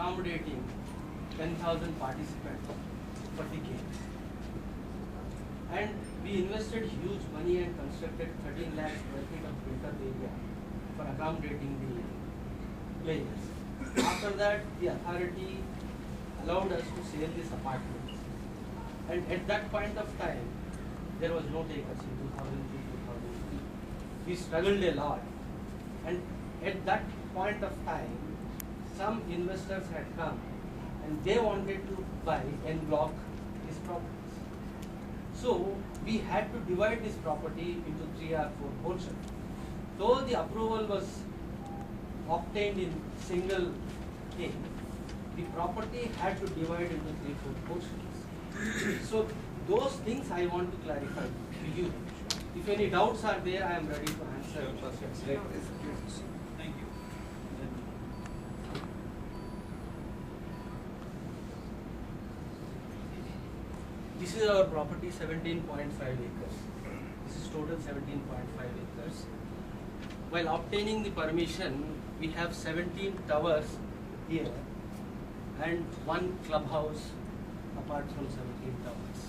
accommodating 10,000 participants for the games. And we invested huge money and constructed 13 lakh square feet of built-up area for accommodating the players. After that, the authority allowed us to sell these apartments. And at that point of time, there was no takers in 2002, 2003. We struggled a lot. And at that point of time, some investors had come and they wanted to buy en bloc these properties. So we had to divide this property into 3 or 4 portions. Though the approval was obtained in single thing, the property had to divide into 3-4 portions. So those things I want to clarify to you. If any doubts are there, I am ready to answer questions. Thank you. This is our property, 17.5 acres. This is total 17.5 acres. While obtaining the permission, we have 17 towers here and 1 clubhouse apart from 17 towers.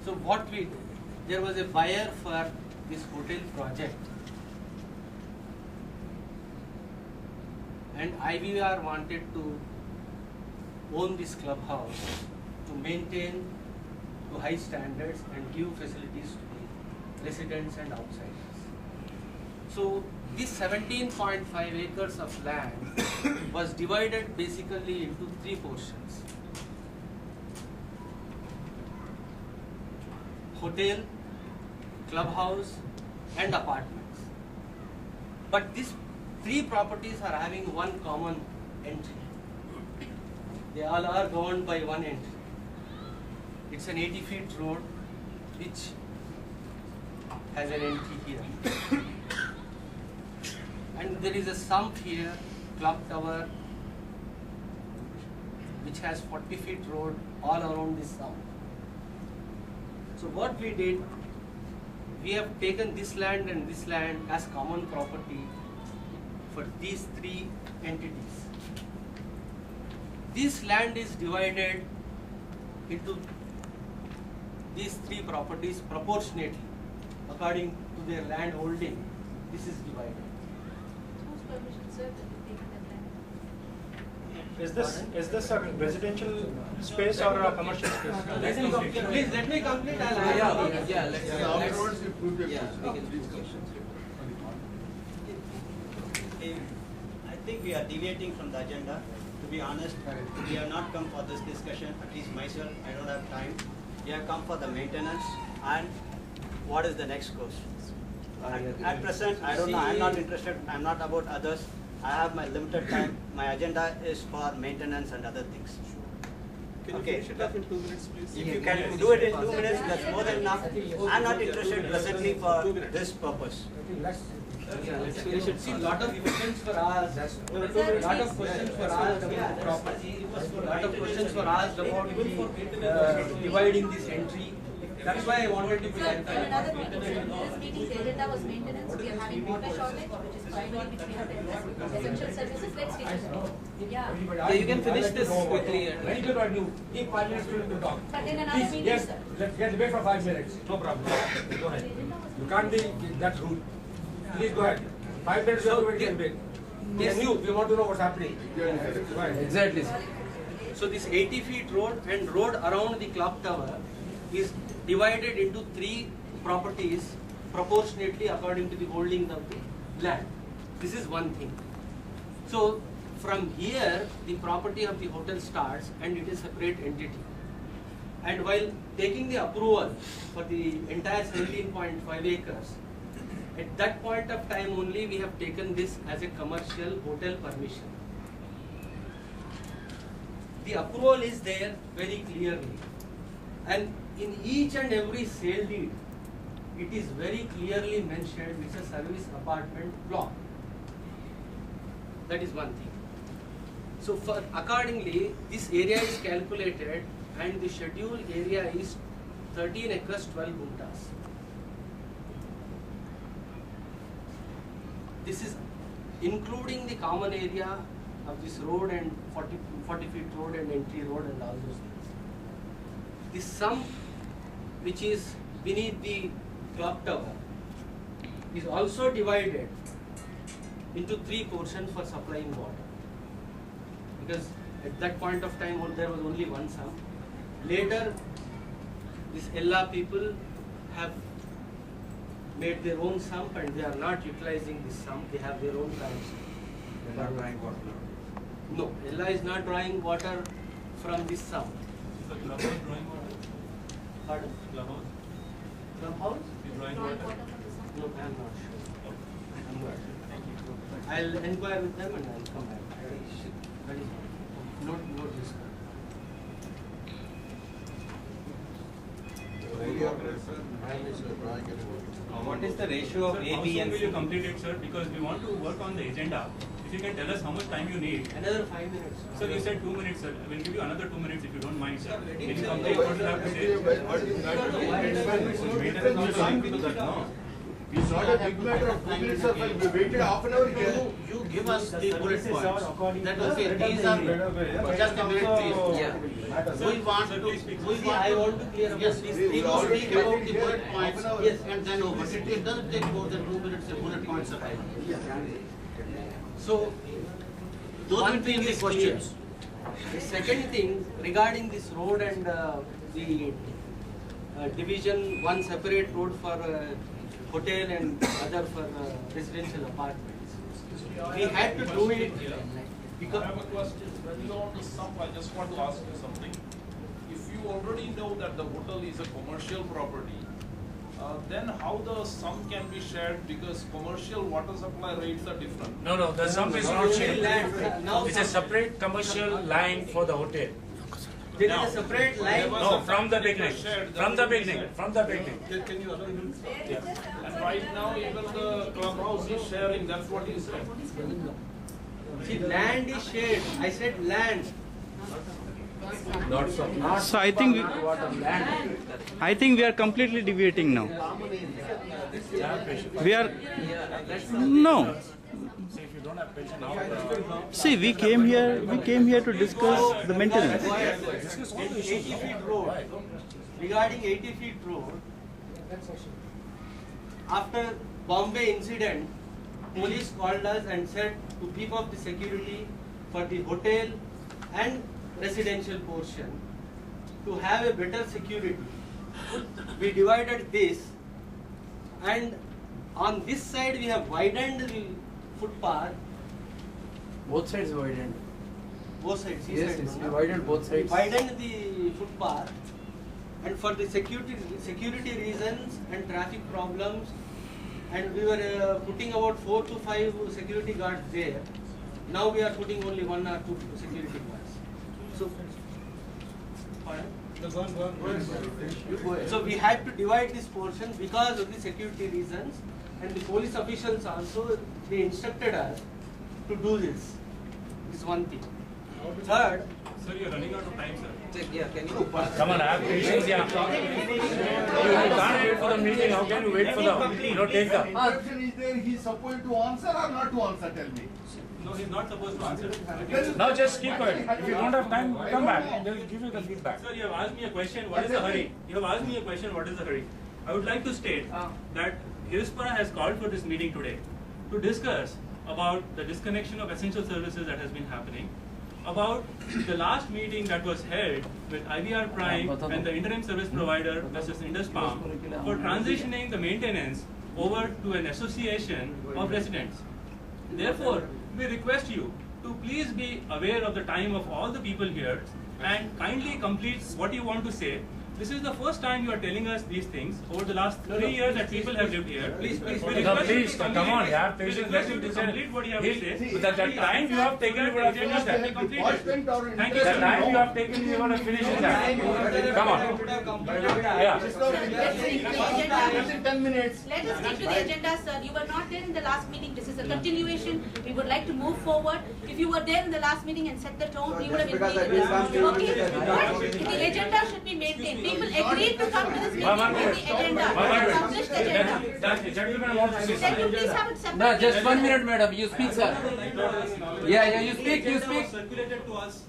So what we did, there was a buyer for this hotel project, and IVR wanted to own this clubhouse to maintain to high standards and give facilities to the residents and outsiders. So this 17.5 acres of land was divided basically into 3 portions. Hotel, clubhouse and apartments. But these 3 properties are having one common entry. They all are governed by one entry. It's an 80 feet road which has an entry here. And there is a sump here, clock tower, which has 40 feet road all around this sump. So what we did, we have taken this land and this land as common property for these 3 entities. This land is divided into these 3 properties proportionately according to their land holding. This is divided. Whose permission, sir, that you take that land? Is this a residential space or a commercial space? Please let me complete. I'll Afterwards, you put your questions. I think we are deviating from the agenda. To be honest, we have not come for this discussion, at least myself, I don't have time. We have come for the maintenance and what is the next course. At present, I don't know, I'm not interested, I'm not about others. I have my limited time. My agenda is for maintenance and other things. Can you finish it up in 2 minutes, please? If you can do it in 2 minutes, that's more than enough. I'm not interested presently for this purpose. We should see lot of questions for us. Lot of questions for us about property. Lot of questions for us about the dividing this entry. That's why I wanted to Sir, clarify. another thing, this meeting's agenda was maintenance, we are having water shortage, which is primary, which we have addressed, essential services, let's take it. Yeah. Yeah, you can finish this quickly. Many people are new. Give 5 minutes to them to talk. But in another Please, meeting, yes, sir. let's get debate for 5 minutes. No problem. Go ahead. You can't be that rude. Please go ahead. 5 minutes So, to debate. We are new. We want to know what's happening. Go ahead. Exactly, sir. So this 80 feet road and road around the clock tower is divided into 3 properties proportionately according to the holding of the land. This is one thing. So from here the property of the hotel starts and it is a separate entity. And while taking the approval for the entire 17.5 acres, at that point of time only we have taken this as a commercial hotel permission. The approval is there very clearly, and in each and every sale deed it is very clearly mentioned it's a service apartment block. That is one thing. So for accordingly this area is calculated and the scheduled area is 13 acres 12 guntas. This is including the common area of this road and 40 feet road and entry road and all those things. The sump which is beneath the clock tower is also divided into 3 portions for supplying water. Because at that point of time there was only one sump. Later, these Ella people have made their own sump and they are not utilizing this sump. They have their own connection. They are not drawing water. No, Ella is not drawing water from this sump. So Clubhouse is drawing water? Pardon? Clubhouse From house? is drawing Drawing water? water from the sun. No, I am not sure. I'm not sure. I'll inquire with them and I'll come back. That is all. Note this. What is the ratio of Sir, A, how B soon and will C? you complete it, sir? Because we want to work on the agenda. If you can tell us how much time you need. Another 5 minutes. Sir, you said 2 minutes, sir. We'll give you another 2 minutes if you don't mind, sir. Can you complete what you have to say? Maintenance also linked to that, no? It's not a big matter of 2 minutes, sir. We waited half an hour here. You give us the bullet points. That okay, these are just a minute, please. Yeah. We want Sir, to, please speak. we I want want to, to clear yes, about we this. will speak about the bullet points, Yes. and then over. It doesn't take more than 2 minutes, the bullet points are fine. So, Those one will be thing the is clear. questions. The second thing regarding this road and the division, one separate road for hotel and other for residential apartments. We had to do it because I have a question. When you are on the sump, I just want to ask you something. If you already know that the hotel is a commercial property, then how the sump can be shared, because commercial water supply rates are different. No, the sump is not only shared. land, now It's a separate commercial line for the hotel. there is a separate line. No, from the beginning. From the beginning. Can you allow him? And right now, even the clubhouse is sharing, that's what you said. See, land is shared. I said land. So I think we are completely deviating now. We are no. See, we came here to discuss the maintenance. 80 feet road. Regarding 80 feet road, after Bombay incident, police called us and said to beef up the security for the hotel and residential portion to have a better security. We divided this, and on this side we have widened the footpath. Both sides widened. Both sides. Yes, east side, we no? widened both sides. Widened the footpath, and for the security reasons and traffic problems, and we were putting about 4 to 5 security guards there. Now we are putting only 1 or 2 security guards. So, pardon? So we had to divide this portion because of the security reasons, and the police officials also, they instructed us to do this. This is one thing. Third, Sir, you're running out of time, sir. Yeah, can you? Come on, have patience, yeah. You can't wait for the meeting. How can you wait for the, take the. Question is there, he's supposed to answer or not to answer, tell me. No, he's not supposed to answer. Now just keep quiet. If you don't have time, come back. They'll give you the feedback. Sir, you have asked me a question, what is the hurry? You have asked me a question, what is the hurry? I would like to state that Hirispara has called for this meeting today to discuss about the disconnection of essential services that has been happening, about the last meeting that was held with IVR Prime and the interim service provider versus Indus Palm for transitioning the maintenance over to an association of residents. Therefore, we request you to please be aware of the time of all the people here and kindly complete what you want to say. This is the first time you are telling us these things over the last 3 years that people have lived here. Please, we No, request you please, to come complete on, it. yeah, We patience. request Let you him to decide. complete what you have to say. The time you have taken, you would have finished that. Thank you, The sir. time you have taken, you would have finished that. Come on. Yeah. Let's stick to the agenda. 10 minutes. Let us stick to the agenda, sir. You were not there in the last meeting. This is a continuation. We would like to move forward. If you were there in the last meeting and set the tone, we would have increased this. Okay? But the agenda should be maintained. People agreed to come to this meeting with the agenda, published agenda. Gentlemen, I want to say Can you something. please have it separate? No, just 1 minute, madam. You speak, sir. Yeah, you speak. Circulated to us.